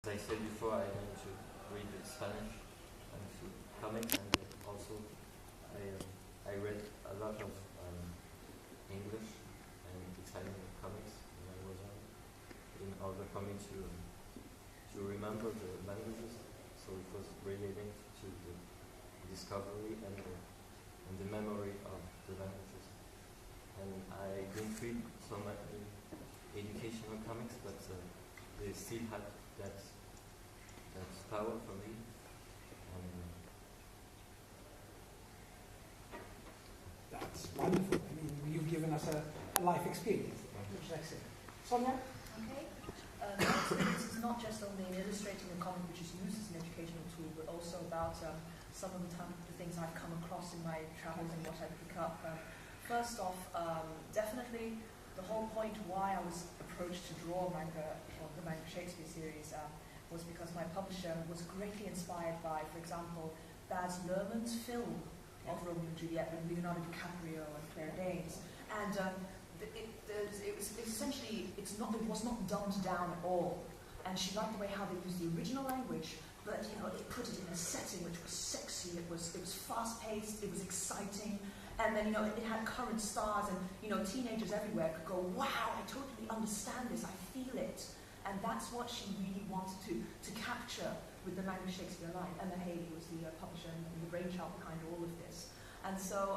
as I said before, I learned to read Spanish and through comics, and also I read a lot of English and Italian comics when I was young, in order for me to remember the languages. So it was really linked to the discovery and the memory of the languages. And I didn't read so much educational comics, but they still had that power for me. That's wonderful. I mean, you've given us a life experience, which is excellent. Sonia? Okay. My experience is not just only in illustrating a comic which is used as an educational tool, but also about some of the things I've come across in my travels and what I pick up. First off, definitely the whole point why I was approached to draw manga, or the manga Shakespeare series, was because my publisher was greatly inspired by, for example, Baz Luhrmann's film of Romeo and Juliet with Leonardo DiCaprio and Claire Danes. And it was essentially, it was not dumbed down at all. And she liked the way how they used the original language, but they put it in a setting which was sexy, it was fast-paced, it was exciting, and then it had current stars, and teenagers everywhere could go, wow, I totally understand this, I feel it. And that's what she really wanted to capture with the Manga Shakespeare line. Emma Haley was the publisher and the brainchild behind all of this. And so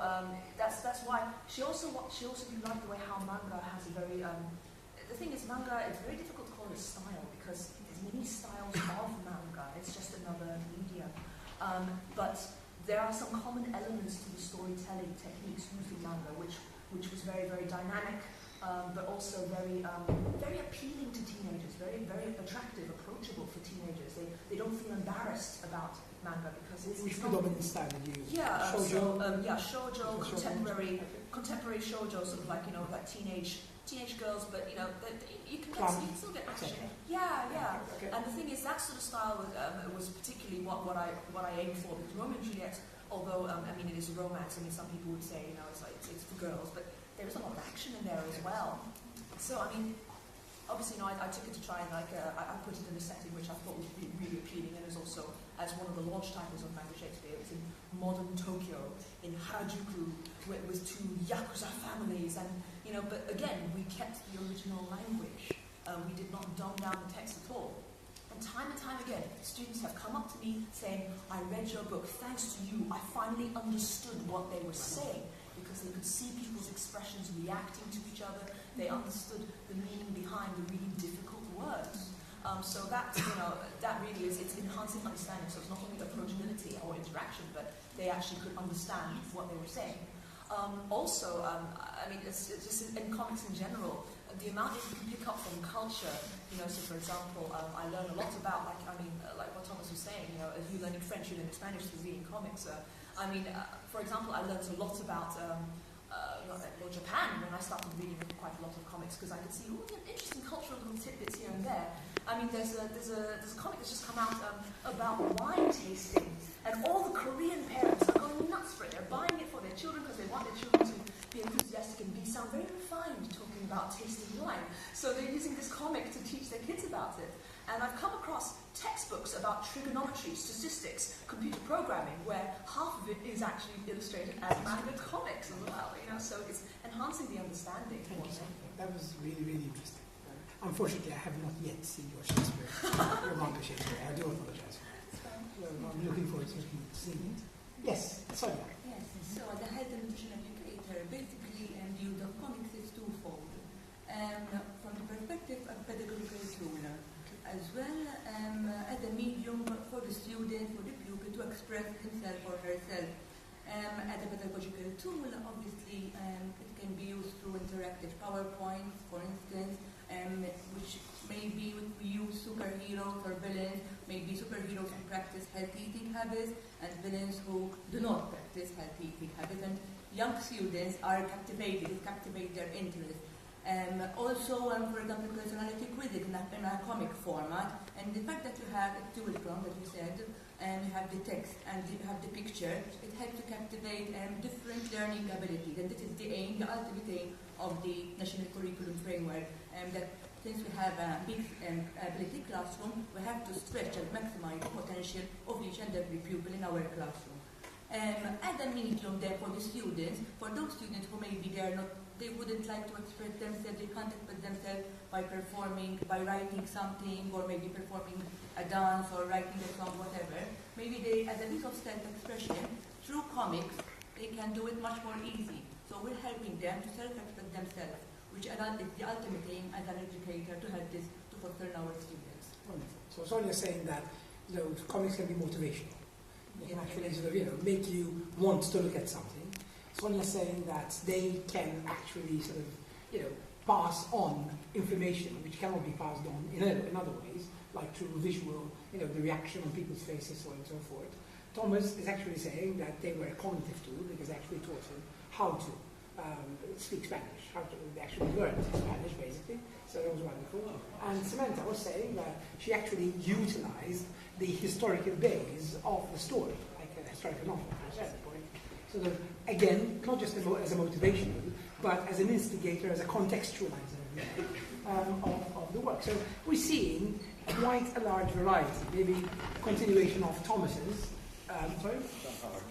that's why she also liked the way how manga has a very the thing is, manga, it's very difficult to call it a style because there's many styles of manga. It's just another medium. But there are some common elements to the storytelling techniques used in manga, which was very, very dynamic, but also very appealing to teenagers, very, very attractive, approachable for teenagers. They don't feel embarrassed about manga because it's which predominant style you use? Yeah, shoujo, shoujo, contemporary shoujo, sort of like like teenage girls, but you can still get action. Yeah. Okay. And the thing is, that sort of style was particularly what I aimed for, because Romeo and Juliet, although it is a romance, some people would say it's for girls, but there is a lot of action in there as well. So obviously, I took it to try and I put it in a setting which I thought was really appealing, and as also as one of the launch titles of Manga Shakespeare. It was in modern Tokyo, in Harajuku, with two yakuza families, and but again, we kept the original language. We did not dumb down the text at all. And time again, students have come up to me saying, I read your book, thanks to you, I finally understood what they were saying, because they could see people's expressions reacting to each other. They understood the meaning behind the really difficult words. So that really is, it's enhancing understanding. So it's not only approachability or interaction, but they actually could understand what they were saying. It's just in comics in general, the amount that you can pick up from culture, so for example, I learn a lot about, like what Thomas was saying, as you learning French, you learning Spanish through reading comics. For example, I learned a lot about Japan when I started reading quite a lot of comics, because I could see interesting cultural little tidbits here and there. There's a comic that's just come out about wine tasting, and all the Korean parents are going nuts for it. They're buying it for their children because they want their children to be enthusiastic and sound very refined talking about tasting wine. So they're using this comic to teach their kids about it. And I've come across textbooks about trigonometry, statistics, computer programming, where half of it is actually illustrated as manga comics as well. So it's enhancing the understanding. Thank you. That was really, really interesting. Unfortunately, I have not yet seen your Shakespeare, your manga Shakespeare. I do apologize for that. I'm looking forward to seeing it. Yes, Sonia. Yes, so the head illusion educator basically viewed the comics is twofold. From the perspective of pedagogical tool, as well as a medium for the student, for the pupil to express himself or herself. As a pedagogical tool, obviously, it can be used through interactive PowerPoints, for instance, which maybe we use superheroes or villains, maybe superheroes who practice healthy eating habits, and villains who do not practice healthy eating habits. And young students are captivate their interest. For example, personality quizzes in a comic format, and the fact that you have a dual prompt, that you said, you have the text and you have the picture, it helps to captivate different learning abilities, and this is the ultimate aim of the National Curriculum Framework, that since we have a big ability classroom, we have to stretch and maximize the potential of each and every pupil in our classroom. Add a medium there for the students, for those students who maybe they wouldn't like to express themselves, they can't express themselves by performing, by writing something, or maybe performing a dance or writing a song, whatever. Maybe they, as a bit of self-expression, through comics, they can do it much more easy. So we're helping them to self-express themselves, which is the ultimate aim as an educator to help this to fulfill our students. Wonderful. So Sonia's saying that comics can be motivational. They can actually sort of make you want to look at something. Sonia's saying that they can actually sort of pass on information which cannot be passed on in other ways, like through visual, the reaction on people's faces, so on and so forth. Thomas is actually saying that they were a cognitive tool because they actually taught him how to speak Spanish, how to actually learn Spanish, basically. So that was wonderful. And Samantha was saying that she actually utilized the historical base of the story, like a historical novel, at that point. So that, again, not just as a motivational, but as an instigator, as a contextualizer of the work. So we're seeing quite a large variety, maybe continuation of Thomas's. Sorry?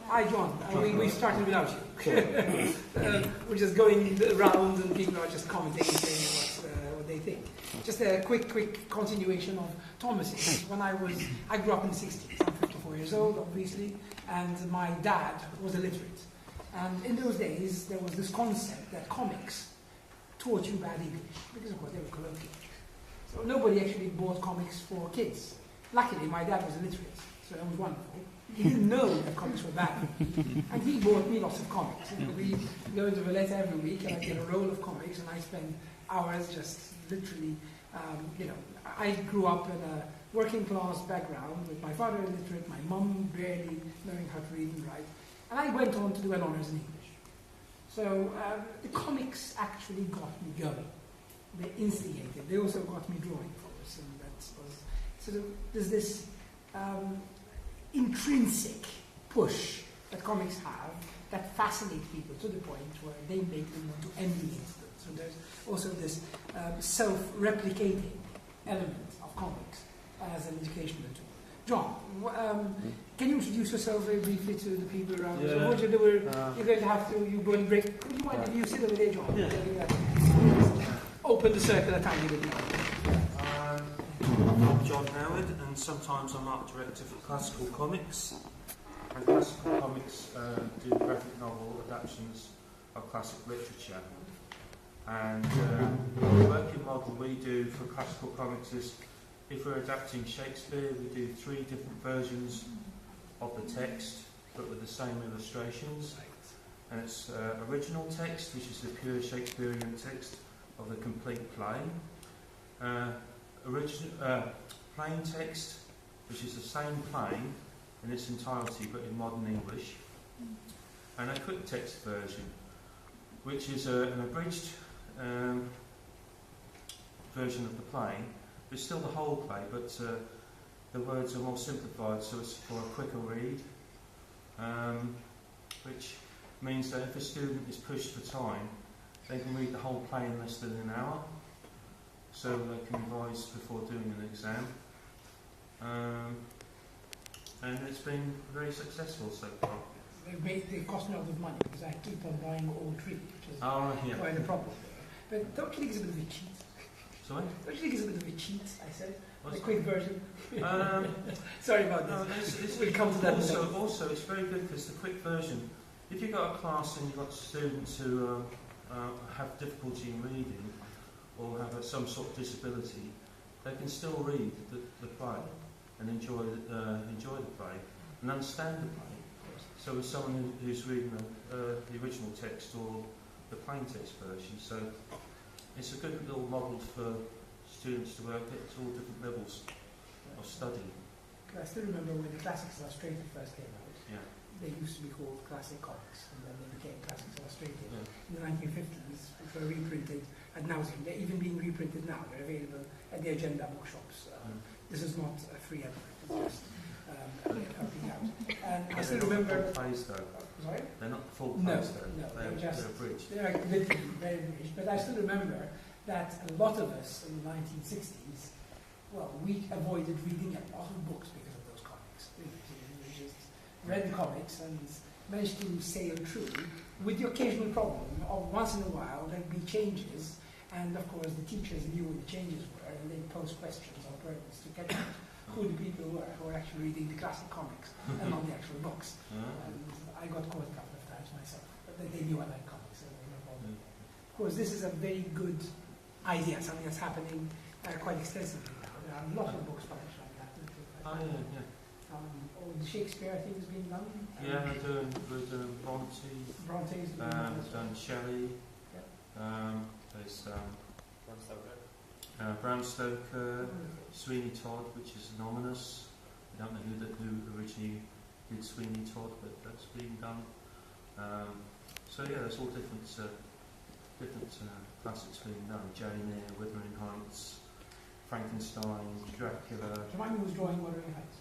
Hi, John. We started without you. We're just going around and people are just commenting and saying what they think. Just a quick continuation of Thomas's. When I grew up in the 60s. I'm 54 years old, obviously, and my dad was illiterate. And in those days, there was this concept that comics taught you bad English, because of course they were colloquial. So nobody actually bought comics for kids. Luckily, my dad was illiterate, so that was wonderful. He didn't know that comics were bad. And he bought me lots of comics. We go into Valletta every week, and I get a roll of comics, and I spend hours just literally, I grew up in a working class background with my father illiterate, my mum barely knowing how to read and write. And I went on to do an honours in English. So the comics actually got me going. They instigated. They also got me drawing forwards. And that was sort of, there's this intrinsic push that comics have that fascinates people to the point where they make them want to emulate them. So there's also this self-replicating element of comics as an educational tool. John, can you introduce yourself very briefly to the people around you? So what you're going to have to, you're going to break. Would you mind if you sit over there, John? Yeah. Open the circle a tiny bit now. I'm John Howard, and sometimes I'm art director for Classical Comics. And Classical Comics do graphic novel adaptations of classic literature. And the working model we do for Classical Comics is, if we're adapting Shakespeare, we do 3 different versions of the text, but with the same illustrations. And it's original text, which is the pure Shakespearean text of the complete play. Plain text, which is the same play in its entirety, but in modern English. And a quick text version, which is an abridged version of the play. It's still the whole play, but the words are more simplified, so it's for a quicker read, which means that if a student is pushed for time, they can read the whole play in less than an hour, so they can revise before doing an exam. And it's been very successful so far. They cost me a lot of money because I keep on buying all 3, which is quite a problem. But don't you think it's a bit of a cheat? Sorry? Don't you think it's a bit of a cheat, I said? The quick version. Sorry about this. We'll come to that. Also, it's very good because the quick version, if you've got a class and you've got students who have difficulty in reading or have some sort of disability, they can still read the play and enjoy the play and understand the play. So as someone who's reading the original text or the plain text version, so it's a good little model for students to work at all different levels of study. I still remember when the Classics Illustrated first came out. Yeah. They used to be called Classic Comics, and then they became Classics Illustrated Yeah. in the 1950s, which were reprinted ad nauseam. They're even being reprinted now. They're available at the Agenda bookshops. This is not a free advert, it's just helping out. And I still remember. Plays though. Sorry? They're not full plays though. No, they're just abridged. They're literally very abridged. But I still remember that a lot of us in the 1960s, well, we avoided reading a lot of books because of those comics. We just read the comics and managed to sail through, with the occasional problem of once in a while there'd be changes, and of course the teachers knew what the changes were, and they posed questions on purpose to get out who the people were who were actually reading the classic comics and not the actual books. And I got caught a couple of times myself, but they knew I liked comics, so there was no problem. Of course, this is a very good idea, something that's happening quite extensively now. There are a lot of books published like that. All the Shakespeare, I think, has been done. Yeah, we're doing Bronte. Bronte's been Done Shelley. Yep. There's Bram Stoker, Sweeney Todd, which is anonymous. I don't know who originally did Sweeney Todd, but that's been done. So yeah, there's all different classics being done. Jane Eyre, Wuthering Heights, Frankenstein, Dracula. Do you mind who's drawing Wuthering Heights?